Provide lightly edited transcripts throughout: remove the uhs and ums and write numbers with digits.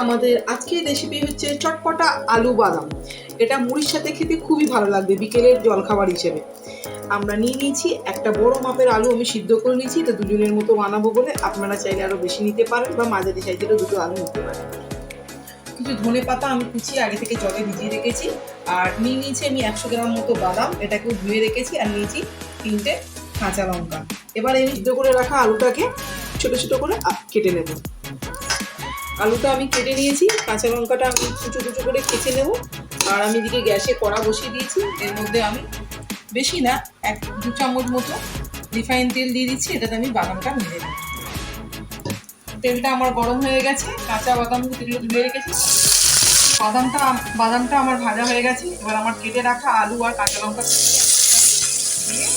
আমাদের আজকের রেসিপি হচ্ছে চটপটা আলু বাদাম। এটা মুড়ির সাথে খেতে খুবই ভালো লাগবে বিকেলের জলখাবার হিসেবে। আমরা নিয়ে নিয়েছি একটা বড় মাপের আলু, আমি সিদ্ধ করে নিয়েছি। এটা দুজনের মতো বানাবো বলে, আপনারা চাইলে আরও বেশি নিতে পারেন বা মাঝারি সাইজেরও দুটো আলু নিতে পারেন। কিছু ধনে পাতা আমি কুচিয়ে আগে থেকে জলে ভিজিয়ে রেখেছি। আর নিয়ে নিয়েছি আমি 100 গ্রাম মতো বাদাম, এটাকেও ধুয়ে রেখেছি। আর নিয়েছি 3টে কাঁচা লঙ্কা। এবার এই সিদ্ধ করে রাখা আলুটাকে ছোটো ছোটো করে কেটে নেব। আলুটা আমি কেটে নিয়েছি, কাঁচা লঙ্কাটা আমি কুচো কুচো করে কেটে নেব। আর আমি এদিকে গ্যাসে কড়া বসিয়ে দিয়েছি। এর মধ্যে আমি বেশি না 1-2 চামচ মতো রিফাইন তেল দিয়ে দিচ্ছি। এটাতে আমি বাদামটা ভেজে নেব। তেলটা আমার গরম হয়ে গেছে, কাঁচা বাদামগুলো তেলে ধুয়ে রেখেছি। বাদামটা আমার ভাজা হয়ে গেছে। এবার আমার কেটে রাখা আলু আর কাঁচা লঙ্কা দিয়ে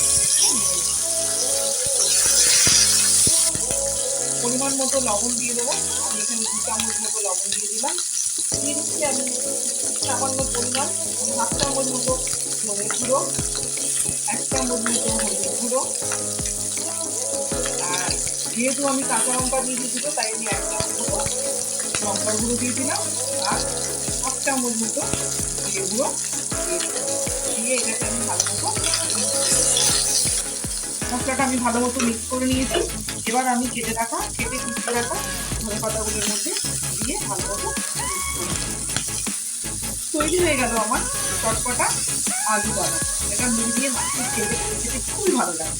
পরিমাণ মতো লবণ দিয়ে দেবো। আমি এখানে 2 চামচ মতো লবণ দিয়ে দিলাম। দিয়ে দিচ্ছি আমি সামান্য পরিমাণ 1/2 চামচ মতো ধনে গুঁড়ো, 1 চামচ মতো হলুদ গুঁড়ো। আর যেহেতু আমি কাঁচা লঙ্কা দিয়ে দিয়েছিল, তাই আমি 1 চামচ মতো লঙ্কার গুঁড়ো দিয়ে দিলাম। আর 1 চামচ মতো জিরে গুঁড়ো দিয়ে এটাকে আমি ভালো মতো মশলাটা আমি ভালো মতো মিক্স করে নিয়েছি। এবার আমি কেটে কুচিয়ে রাখা ধনে পাতাগুলোর মধ্যে দিয়ে ভালো মতো তৈরি হয়ে গেল আমার চটপটা আলু বাদাম। এটা মুড়ি দিয়ে মাখিয়ে খেতে খুবই ভালো লাগে।